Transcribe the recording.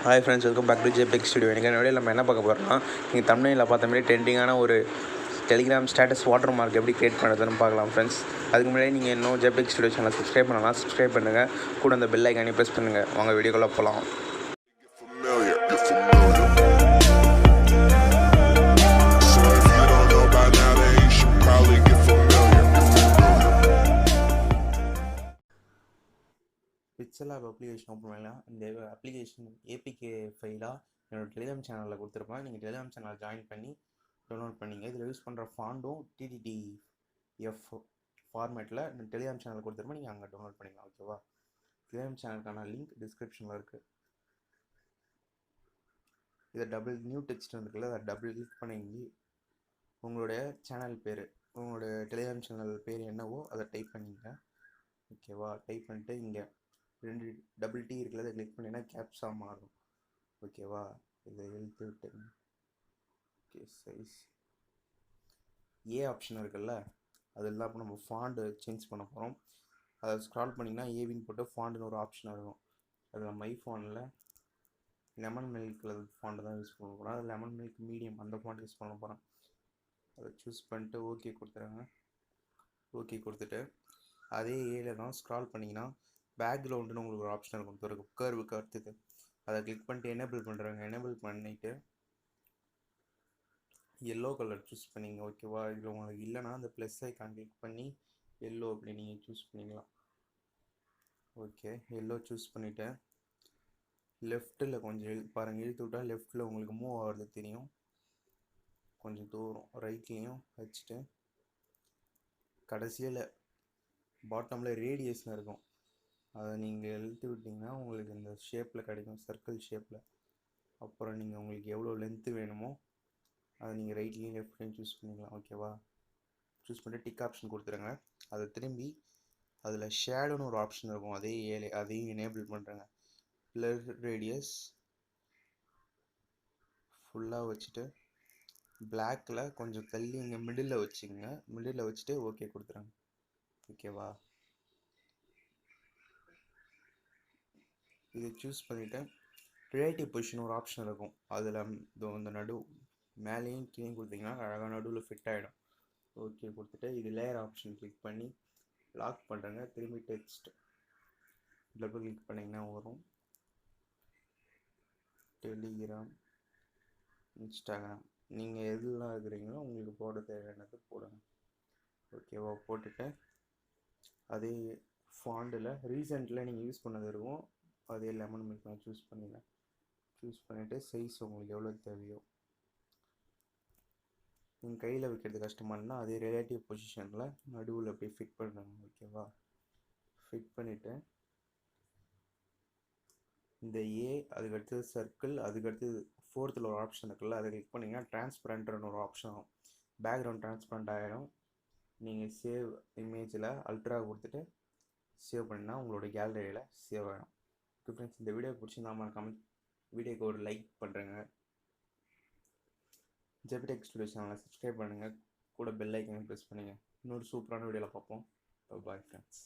Hi friends, welcome back to JPEG Studio. In this video, we will talk about the thumbnail trending Telegram status watermark create friends. That's why you can JPEG Studio channel subscribe and the bell icon press video. Pixellab application open பண்ணலாம். இந்த application APK ஃபைலா என்னோட Telegram சேனல்ல கொடுத்திருப்பேன். நீங்க Telegram channel join பண்ணி download பண்ணீங்க. இதுல use பண்ற ஃபாண்டும் TTTF ஃபார்மேட்ல Telegram சேனல்ல கொடுத்திருப்பேன். நீங்க அங்க டவுன்லோட் பண்ணிக்கலாம். ஓகேவா? Telegram சேனலுக்கான லிங்க் டிஸ்கிரிப்ஷன்ல இருக்கு. இத டபுள் நியூ டெக்ஸ்ட் இருக்குல்ல, அத டபுள் கிளிக் பண்ணி உங்களுடைய சேனல் பேரு, உங்களுடைய Telegram சேனல் பேர் என்னவோ அதை டைப் பண்ணிங்க. ஓகேவா? டைப் பண்ணிட்டு இங்க ரெண்டு டபுள் டி இருக்குல்ல, அதை கிளிக் பண்ணினா கேப்ஸா மாறும். ஓகேவா? இதை எழுத்து விட்டு ஓகே சைஸ் ஏ ஆப்ஷன் இருக்குல்ல, அதெல்லாம் இப்போ நம்ம ஃபாண்டு சேஞ்ச் பண்ண போகிறோம். அதை ஸ்க்ரால் பண்ணிங்கன்னா ஏவின்னு போட்டு ஃபாண்டுன்னு ஒரு ஆப்ஷன் இருக்கும். அதில் மை ஃபோனில் லெமன் மில்க் ஃபாண்டு தான் யூஸ் பண்ண போகிறோம். அது லெமன் மில்க் மீடியம் அந்த ஃபாண்ட் யூஸ் பண்ண போகிறோம். அதை சூஸ் பண்ணிட்டு ஓகே கொடுத்துருங்க. ஓகே கொடுத்துட்டு அதே ஏல தான் ஸ்க்ரால் பண்ணிங்கன்னா பேக்ரவுண்டுன்னு உங்களுக்கு ஒரு ஆப்ஷன் இருக்கும். கர்வுக்கு அடுத்தது அதை கிளிக் பண்ணிட்டு எனேபிள் பண்ணுறாங்க. எனேபிள் பண்ணிவிட்டு எல்லோ கலர் சூஸ் பண்ணிங்க. ஓகேவா? இதில் உங்களுக்கு இல்லைனா அந்த ப்ளஸ் ஐக்கான் கிளிக் பண்ணி எல்லோ அப்படி நீங்கள் சூஸ் பண்ணிக்கலாம். ஓகே, எல்லோ சூஸ் பண்ணிவிட்டு லெஃப்ட்டில் கொஞ்சம் பாருங்கள், இழுத்து விட்டால் லெஃப்ட்டில் உங்களுக்கு மூவ் ஆகிறது தெரியும். கொஞ்சம் தூரம் ரைட்லேயும் வச்சுட்டு கடைசியில் பாட்டமில் ரேடியஸ்னு இருக்கும், அதை நீங்கள் இழுத்து விட்டிங்கன்னா உங்களுக்கு இந்த ஷேப்பில் கிடைக்கும், சர்க்கிள் ஷேப்பில். அப்புறம் நீங்கள் உங்களுக்கு எவ்வளோ லென்த்து வேணுமோ அதை நீங்கள் ரைட்லேயும் லெஃப்ட்லேயும் சூஸ் பண்ணிக்கலாம். ஓகேவா? சூஸ் பண்ணிட்டு டிக் ஆப்ஷன் கொடுத்துருங்க. அதை திரும்பி அதில் ஷேடோன்னு ஒரு ஆப்ஷன் இருக்கும், அதையும் எனேபிள் பண்ணுறேங்க. பிளர் ரேடியஸ் ஃபுல்லாக வச்சுட்டு பிளாக்கில் கொஞ்சம் தள்ளி இங்கே மிடில் வச்சுக்கோங்க. மிடில் வச்சுட்டு ஓகே கொடுத்துருங்க. ஓகேவா? இதை சூஸ் பண்ணிவிட்டு ரிலேட்டிவ் பொசிஷன் ஒரு ஆப்ஷன் இருக்கும், அதில் இந்த நடு மேலேயும் கீழே கொடுத்தீங்கன்னா அழகாக நடுவில் ஃபிட் ஆகிடும். ஓகே கொடுத்துட்டு இது லேயர் ஆப்ஷன் கிளிக் பண்ணி லாக் பண்ணுறேங்க. திரும்பி டெக்ஸ்ட் டபுள் கிளிக் பண்ணிங்கன்னா வரும். டெலிகிராம், இன்ஸ்டாகிராம், நீங்கள் எதுலாம் இருக்கிறீங்களோ உங்களுக்கு போட தேவையானது போடுங்க. ஓகேவா? போட்டுட்டு அதே ஃபாண்டில் ரீசெண்டில் நீங்கள் யூஸ் பண்ணது இருக்கும், அதே லெமன் மில்க் நான் சூஸ் பண்ணிடுறேன். சூஸ் பண்ணிவிட்டு சைஸ் உங்களுக்கு எவ்வளோ தேவையோ, நீங்கள் கையில் வைக்கிறது கஷ்டமானா அதே ரிலேட்டிவ் பொசிஷனில் நடுவில் அப்படியே ஃபிட் பண்ணுறாங்க. ஓகேவா? ஃபிட் பண்ணிவிட்டு இந்த ஏ, அதுக்கடுத்தது சர்க்கிள், அதுக்கடுத்தது ஃபோர்த்தில் ஒரு ஆப்ஷன் இருக்குல்ல, அதை கிளிக் பண்ணிங்கன்னா டிரான்ஸ்பரண்ட்னு ஒரு ஆப்ஷன் ஆகும். பேக்ரவுண்ட் டிரான்ஸ்பரண்ட் ஆகிடும். நீங்கள் சேவ் இமேஜில் அல்ட்ரா கொடுத்துட்டு சேவ் பண்ணினா உங்களோட கேலரியில் சேவ் ஆகிடும். ஓகே ஃப்ரெண்ட்ஸ், இந்த வீடியோ பிடிச்சிருந்தா மறக்காம வீடியோக்கு ஒரு லைக் பண்ணுறேங்க. ஜெபிடெக் ஸ்டுடியோ சேனலை சப்ஸ்கிரைப் பண்ணுங்கள், கூட பெல் ஐக்கனை ப்ரெஸ் பண்ணுங்கள். இன்னொரு சூப்பரான வீடியோவில் பார்ப்போம். Bye friends.